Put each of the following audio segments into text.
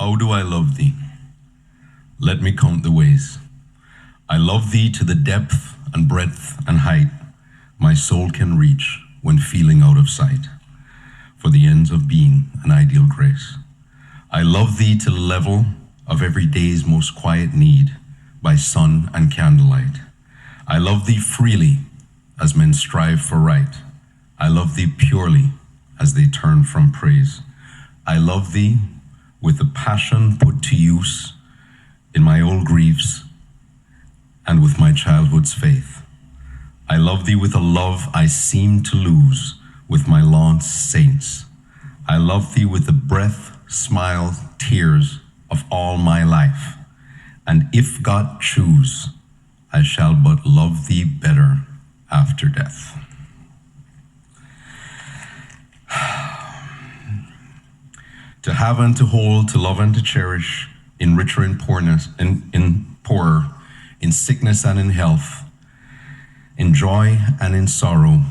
How do I love thee? Let me count the ways. I love thee to the depth and breadth and height my soul can reach when feeling out of sight, for the ends of being an ideal grace. I love thee to the level of every day's most quiet need by sun and candlelight. I love thee freely as men strive for right. I love thee purely as they turn from praise. I love thee with the passion put to use in my old griefs and with my childhood's faith. I love thee with a love I seem to lose with my lost saints. I love thee with the breath, smile, tears of all my life. And if God choose, I shall but love thee better after death. To have and to hold, to love and to cherish, in richer and poorness, in poorer, in sickness and in health, in joy and in sorrow,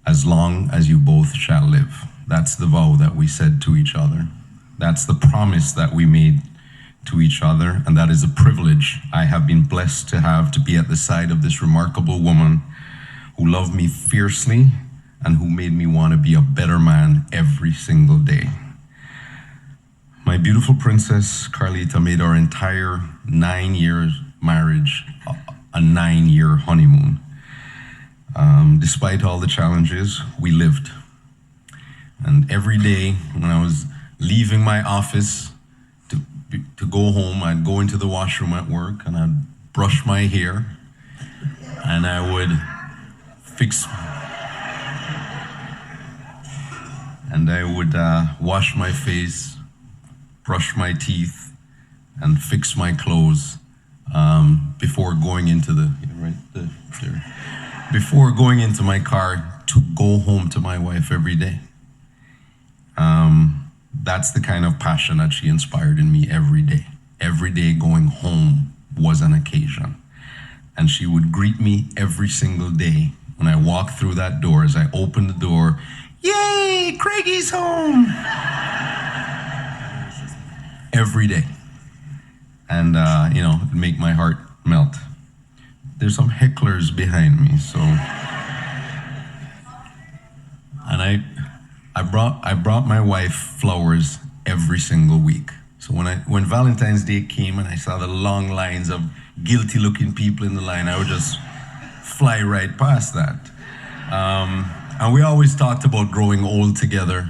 as long as you both shall live. That's the vow that we said to each other. That's the promise that we made to each other, and that is a privilege I have been blessed to have, to be at the side of this remarkable woman who loved me fiercely and who made me want to be a better man every single day. My beautiful princess, Karlita, made our entire 9 years marriage a 9-year honeymoon. Despite all the challenges, we lived. And every day when I was leaving my office to go home, I'd go into the washroom at work and I'd brush my hair and I would wash my face, brush my teeth, and fix my clothes before going into before going into my car to go home to my wife every day. That's the kind of passion that she inspired in me every day. Every day going home was an occasion. And she would greet me every single day when I walked through that door. As I opened the door, "Yay, Craigie's home!" Every day. And, it'd make my heart melt. There's some hecklers behind me, so. And I brought my wife flowers every single week. So when Valentine's Day came and I saw the long lines of guilty looking people in the line, I would just fly right past that. And we always talked about growing old together,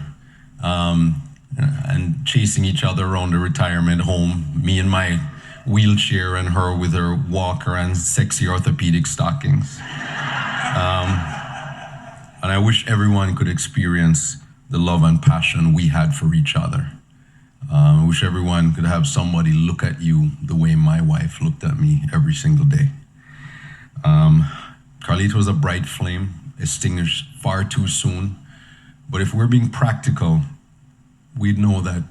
and chasing each other around the retirement home, me in my wheelchair and her with her walker and sexy orthopedic stockings. And I wish everyone could experience the love and passion we had for each other. I wish everyone could have somebody look at you the way my wife looked at me every single day. Karlita was a bright flame, extinguished far too soon. But if we're being practical, we'd know that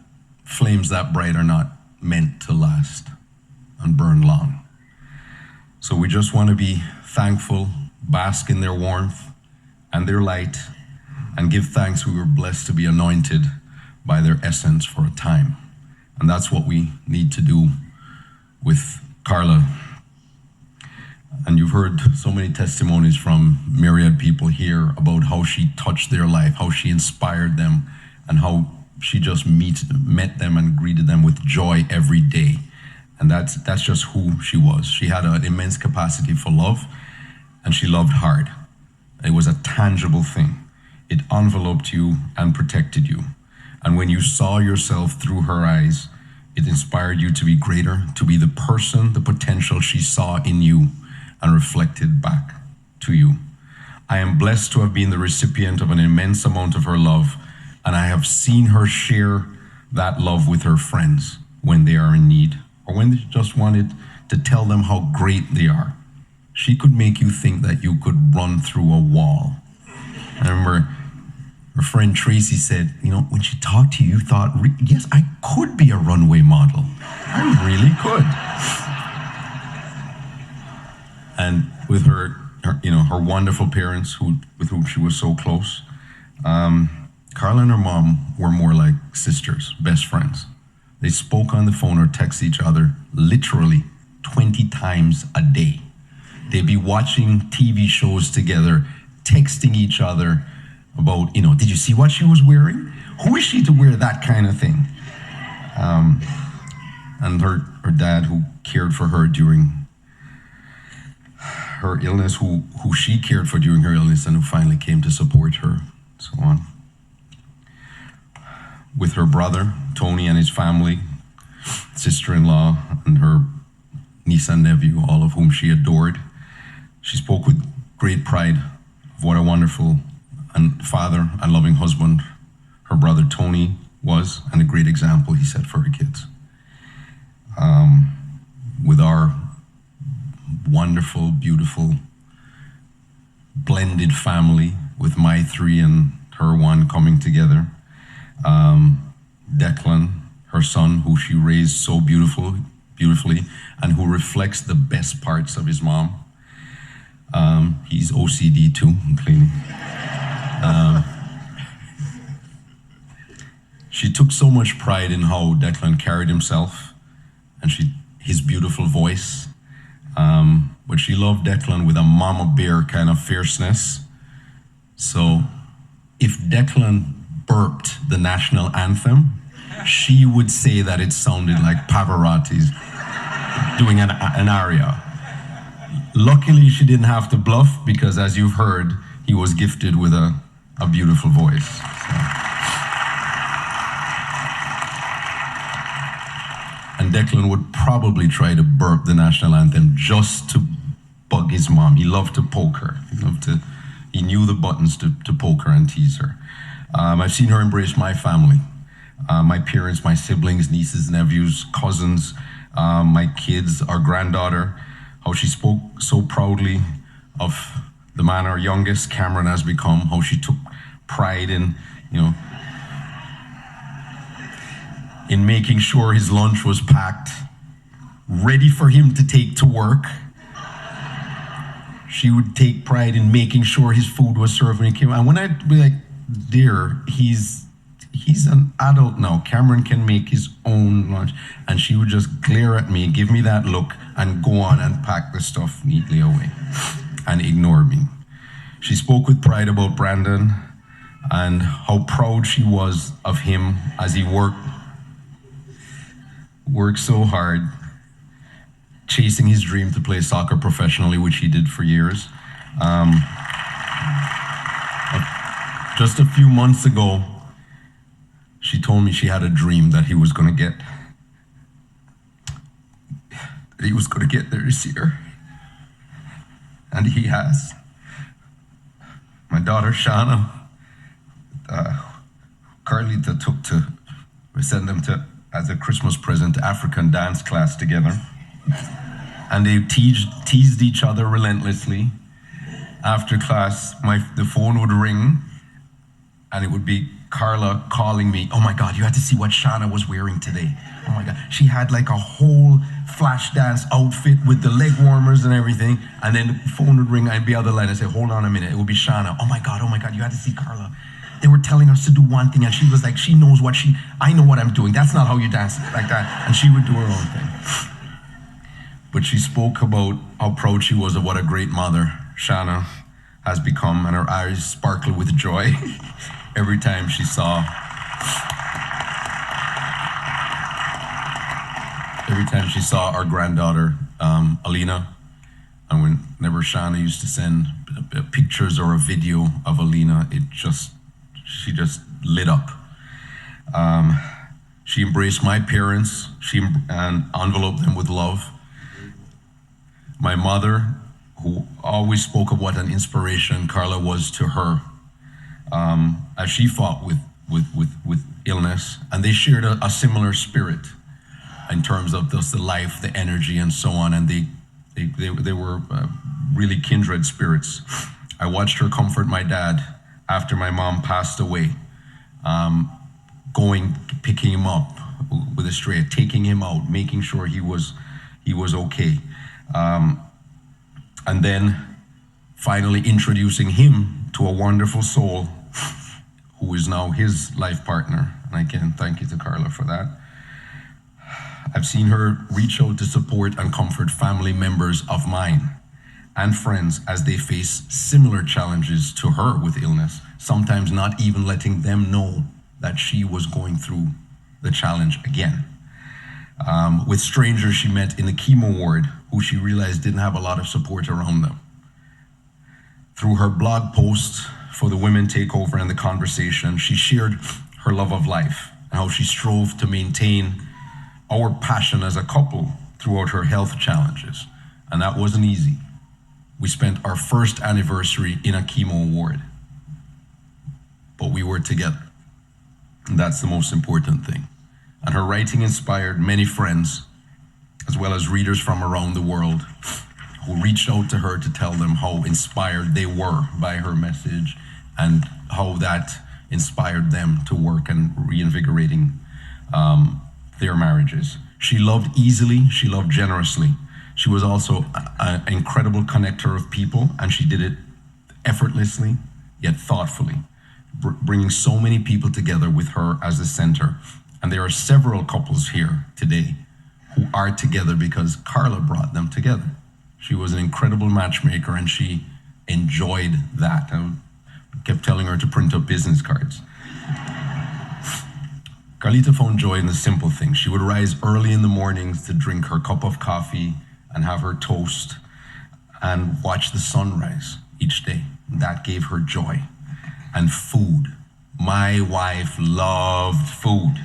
flames that bright are not meant to last and burn long. So we just want to be thankful, bask in their warmth and their light, and give thanks we were blessed to be anointed by their essence for a time. And that's what we need to do with Karla. And you've heard so many testimonies from myriad people here about how she touched their life, how she inspired them, and how she just met them and greeted them with joy every day. And that's just who she was. She had an immense capacity for love, and she loved hard. It was a tangible thing. It enveloped you and protected you. And when you saw yourself through her eyes, it inspired you to be greater, to be the person, the potential she saw in you and reflected back to you. I am blessed to have been the recipient of an immense amount of her love, and I have seen her share that love with her friends when they are in need, or when they just wanted to tell them how great they are. She could make you think that you could run through a wall. I remember her friend Tracy said, when she talked to you, you thought, yes, I could be a runway model. I really could. And with her wonderful parents with whom she was so close, Karla and her mom were more like sisters, best friends. They spoke on the phone or text each other literally 20 times a day. They'd be watching TV shows together, texting each other about, did you see what she was wearing? Who is she to wear that kind of thing? And her dad, who cared for her during her illness, who she cared for during her illness, and who finally came to support her, so on. With her brother, Tony, and his family, sister-in-law, and her niece and nephew, all of whom she adored. She spoke with great pride of what a wonderful father and loving husband her brother Tony was, and a great example he set for her kids. With our wonderful, beautiful, blended family, with my 3 and her 1 coming together. Declan, her son, who she raised so beautifully, and who reflects the best parts of his mom. He's OCD too, in cleaning. She took so much pride in how Declan carried himself, and his beautiful voice. But she loved Declan with a mama bear kind of fierceness. So if Declan burped the national anthem, she would say that it sounded like Pavarotti's doing an aria. Luckily, she didn't have to bluff, because as you've heard, he was gifted with a beautiful voice. So. And Declan would probably try to burp the national anthem just to bug his mom. He loved to poke her. He knew the buttons to poke her and tease her. I've seen her embrace my family, my parents, my siblings, nieces, nephews, cousins, my kids, our granddaughter, how she spoke so proudly of the man our youngest, Cameron, has become, how she took pride in, in making sure his lunch was packed, ready for him to take to work. She would take pride in making sure his food was served when he came. And when I'd be like, dear, he's an adult now. Cameron can make his own lunch. And she would just glare at me, give me that look, and go on and pack the stuff neatly away and ignore me. She spoke with pride about Brandon and how proud she was of him as he worked so hard, chasing his dream to play soccer professionally, which he did for years. Just a few months ago, she told me she had a dream that he was going to get there this year. And he has. My daughter, Shauna, Karlita we sent them as a Christmas present, to African dance class together. And they teased each other relentlessly. After class, the phone would ring, and it would be Carla calling me. Oh my God, you had to see what Shauna was wearing today. Oh my God. She had like a whole flash dance outfit with the leg warmers and everything. And then the phone would ring, I'd be on the line and say, hold on a minute. It would be Shauna. Oh my God, you had to see Carla. They were telling us to do one thing, and she was like, she knows I know what I'm doing. That's not how you dance like that. And she would do her own thing. But she spoke about how proud she was of what a great mother Shauna has become, and her eyes sparkled with joy every time she saw our granddaughter, Alina. And whenever Shauna used to send pictures or a video of Alina, she just lit up. She embraced my parents, and enveloped them with love. My mother, who always spoke of what an inspiration Carla was to her, as she fought with illness, and they shared a similar spirit in terms of just the life, the energy, and so on. And they were really kindred spirits. I watched her comfort my dad after my mom passed away, picking him up with a stray, taking him out, making sure he was okay. And then finally introducing him to a wonderful soul who is now his life partner. And again, thank you to Carla for that. I've seen her reach out to support and comfort family members of mine and friends as they face similar challenges to her with illness, sometimes not even letting them know that she was going through the challenge again. With strangers she met in the chemo ward who she realized didn't have a lot of support around them. Through her blog posts for the Women Takeover and the Conversation, she shared her love of life and how she strove to maintain our passion as a couple throughout her health challenges. And that wasn't easy. We spent our first anniversary in a chemo ward, but we were together. And that's the most important thing. And her writing inspired many friends, as well as readers from around the world, who reached out to her to tell them how inspired they were by her message and how that inspired them to work and reinvigorating their marriages. She loved easily, she loved generously. She was also an incredible connector of people, and she did it effortlessly, yet thoughtfully, bringing so many people together with her as the center. And there are several couples here today who are together because Karla brought them together. She was an incredible matchmaker, and she enjoyed that. I kept telling her to print up business cards. Karlita found joy in the simple things. She would rise early in the mornings to drink her cup of coffee and have her toast and watch the sunrise each day. That gave her joy. And food. My wife loved food.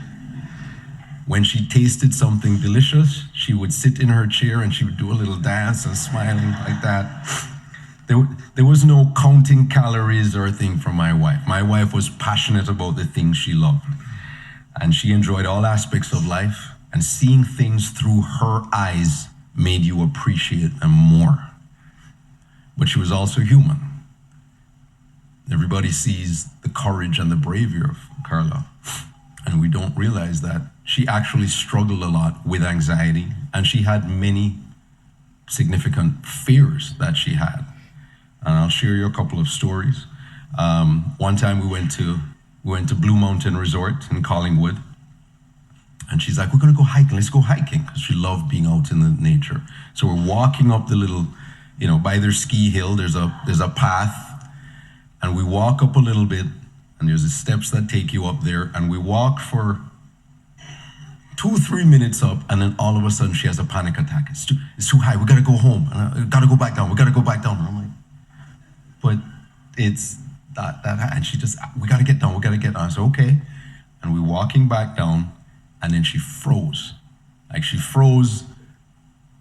When she tasted something delicious, she would sit in her chair and she would do a little dance and smiling like that. There was no counting calories or a thing from my wife. My wife was passionate about the things she loved. And she enjoyed all aspects of life, and seeing things through her eyes made you appreciate them more. But she was also human. Everybody sees the courage and the bravery of Karla, and we don't realize that she actually struggled a lot with anxiety, and she had many significant fears that she had. And I'll share you a couple of stories. One time we went to Blue Mountain Resort in Collingwood, and she's like, we're gonna go hiking, let's go hiking, because she loved being out in the nature. So we're walking up the little, by their ski hill, there's a path, and we walk up a little bit, and there's the steps that take you up there, and we walk for 2-3 minutes up, and then all of a sudden she has a panic attack. It's too high, we gotta go home, and I gotta go back down, we gotta go back down. And I'm like, but it's that high, and she just, we gotta get down. I said, okay. And we're walking back down, and then she froze.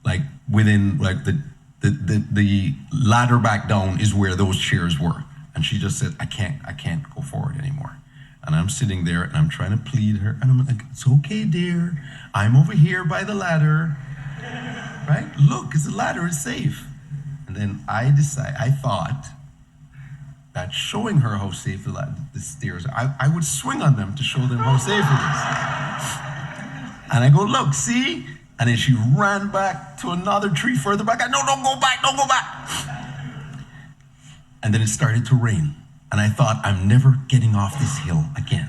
Like within, like the ladder back down is where those chairs were. And she just said, I can't go forward anymore. And I'm sitting there and I'm trying to plead her. And I'm like, it's okay, dear. I'm over here by the ladder, right? Look, it's a ladder, it's safe. And then I thought that showing her how safe the stairs are, I would swing on them to show them how safe it is. And I go, look, see? And then she ran back to another tree further back. No, don't go back. And then it started to rain. And I thought, I'm never getting off this hill again.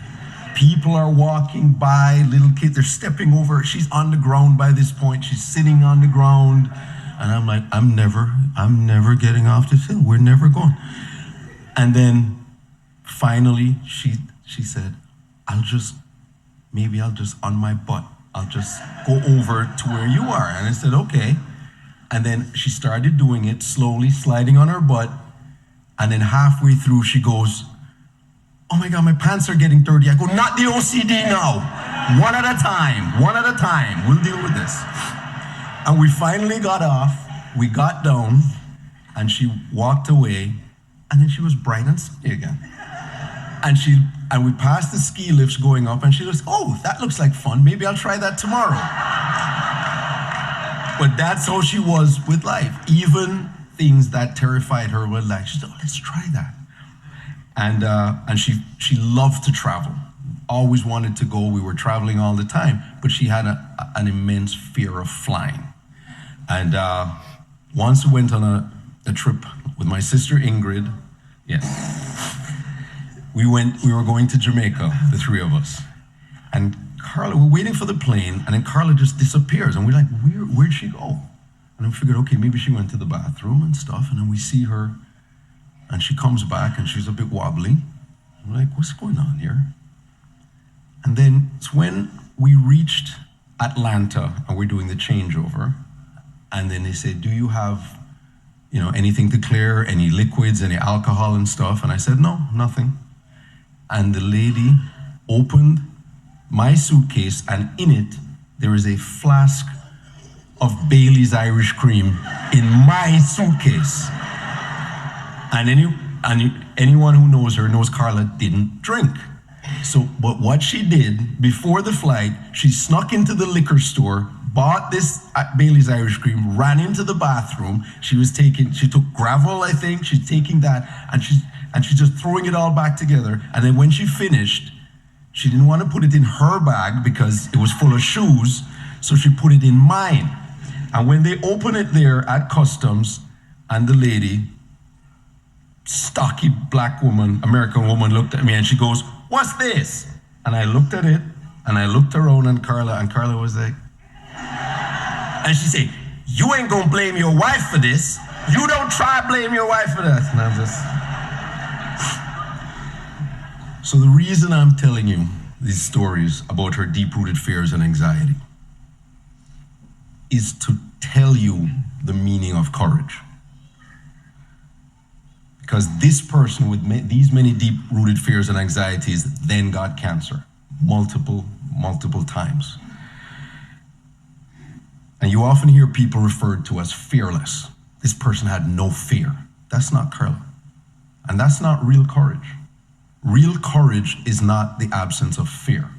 People are walking by, little kids, they're stepping over. She's on the ground by this point. She's sitting on the ground. And I'm like, I'm never getting off this hill. We're never going. And then finally she said, I'll just on my butt, I'll just go over to where you are. And I said, okay. And then she started doing it slowly, sliding on her butt. And then halfway through, she goes, oh my God, my pants are getting dirty. I go, not the OCD now. One at a time. We'll deal with this. And we finally got off. We got down, and she walked away, and then she was bright and sunny again. And we passed the ski lifts going up, and she goes, oh, that looks like fun. Maybe I'll try that tomorrow. But that's how she was with life. Even things that terrified her were like, she said, oh, let's try that. And she loved to travel, always wanted to go. We were traveling all the time, but she had an immense fear of flying. And once we went on a trip with my sister Ingrid. Yes. We were going to Jamaica, the three of us. And Carla, we're waiting for the plane, and then Carla just disappears, and we're like, where'd she go? And then we figured, okay, maybe she went to the bathroom and stuff, and then we see her, and she comes back, and she's a bit wobbly. We're like, what's going on here? And then it's when we reached Atlanta, and we're doing the changeover, and then they said, do you have, anything to clear, any liquids, any alcohol and stuff? And I said, no, nothing. And the lady opened my suitcase, and in it, there is a flask of Bailey's Irish Cream in my suitcase. And anyone who knows her knows Carla didn't drink. But what she did before the flight, she snuck into the liquor store, bought this Bailey's Irish Cream, ran into the bathroom. She took Gravel, I think. She's taking that, and she's just throwing it all back together. And then when she finished, she didn't want to put it in her bag because it was full of shoes, so she put it in mine. And when they opened it there at customs, and the lady, stocky black woman, American woman, looked at me and she goes, what's this? And I looked at it, and I looked around at Carla, and Carla was like, and she said, you ain't gonna blame your wife for this. You don't try to blame your wife for that. And I'm just... So the reason I'm telling you these stories about her deep-rooted fears and anxiety is to tell you the meaning of courage. Because this person with these many deep-rooted fears and anxieties then got cancer multiple times. And you often hear people referred to as fearless. This person had no fear. That's not Karla. And that's not real courage. Real courage is not the absence of fear.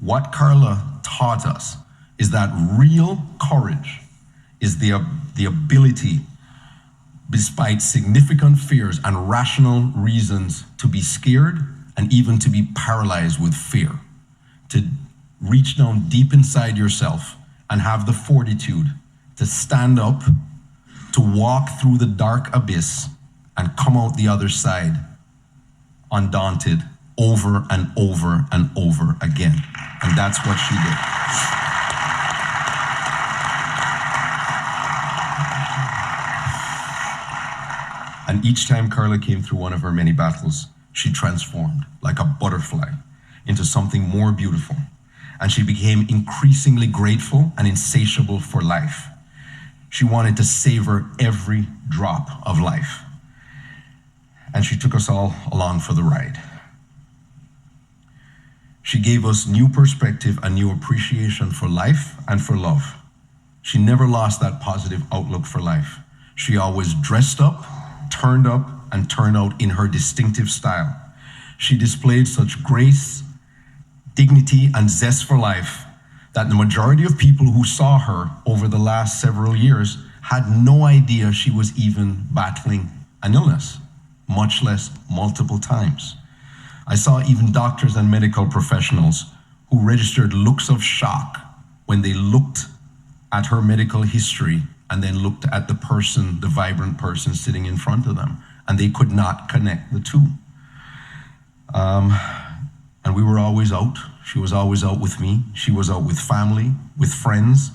What Karla taught us is that real courage is the ability, despite significant fears and rational reasons, to be scared and even to be paralyzed with fear, to reach down deep inside yourself and have the fortitude to stand up, to walk through the dark abyss and come out the other side undaunted over and over and over again. And that's what she did. And each time Karla came through one of her many battles, she transformed like a butterfly into something more beautiful. And she became increasingly grateful and insatiable for life. She wanted to savor every drop of life. And she took us all along for the ride. She gave us new perspective and new appreciation for life and for love. She never lost that positive outlook for life. She always dressed up, turned out in her distinctive style. She displayed such grace, dignity, and zest for life that the majority of people who saw her over the last several years had no idea she was even battling an illness, much less multiple times. I saw even doctors and medical professionals who registered looks of shock when they looked at her medical history and then looked at the person, the vibrant person sitting in front of them, and they could not connect the two. And we were always out. She was always out with me. She was out with family, with friends.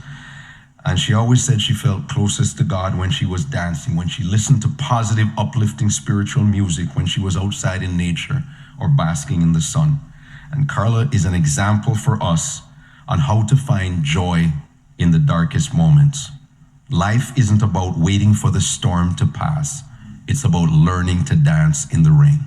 And she always said she felt closest to God when she was dancing, when she listened to positive, uplifting spiritual music, when she was outside in nature or basking in the sun. And Karla is an example for us on how to find joy in the darkest moments. Life isn't about waiting for the storm to pass. It's about learning to dance in the rain.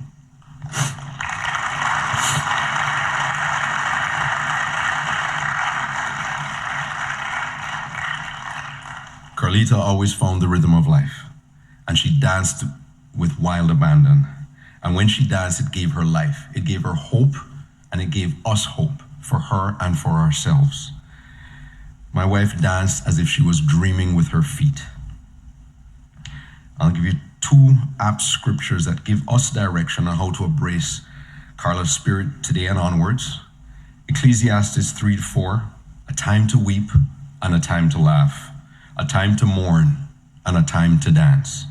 Karlita always found the rhythm of life, and she danced with wild abandon. And when she danced, it gave her life. It gave her hope, and it gave us hope for her and for ourselves. My wife danced as if she was dreaming with her feet. I'll give you two apt scriptures that give us direction on how to embrace Karla's spirit today and onwards. Ecclesiastes 3-4, a time to weep and a time to laugh, a time to mourn and a time to dance.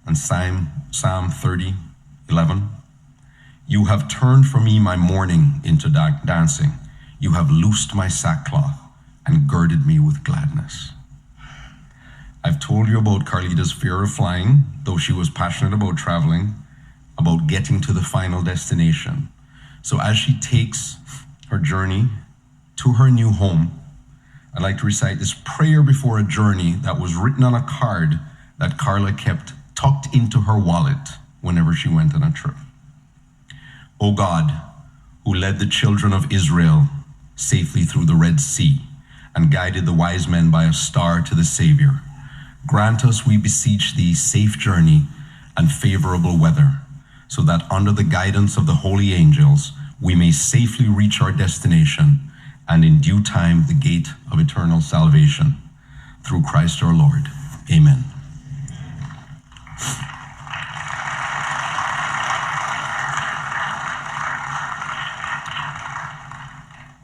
And Psalm 30:11, you have turned for me my mourning into dancing. You have loosed my sackcloth and girded me with gladness. I've told you about Karlita's fear of flying, though she was passionate about traveling, about getting to the final destination. So as she takes her journey to her new home, I'd like to recite this prayer before a journey that was written on a card that Karla kept tucked into her wallet whenever she went on a trip. O God, who led the children of Israel safely through the Red Sea and guided the wise men by a star to the Savior, grant us, we beseech thee, safe journey and favorable weather, so that under the guidance of the holy angels, we may safely reach our destination and in due time the gate of eternal salvation. Through Christ our Lord. Amen.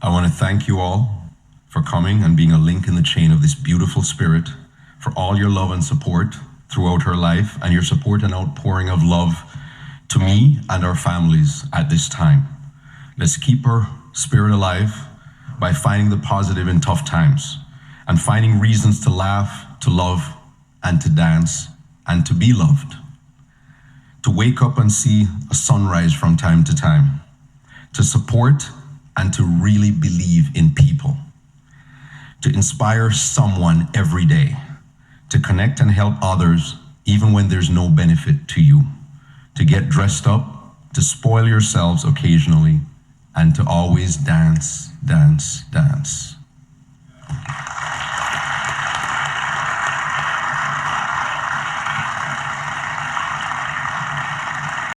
I want to thank you all for coming and being a link in the chain of this beautiful spirit, for all your love and support throughout her life, and your support and outpouring of love to me and our families at this time. Let's keep her spirit alive by finding the positive in tough times and finding reasons to laugh, to love, and to dance, and to be loved. To wake up and see a sunrise from time to time. To support and to really believe in people. To inspire someone every day. To connect and help others even when there's no benefit to you. To get dressed up, to spoil yourselves occasionally, and to always dance, dance, dance.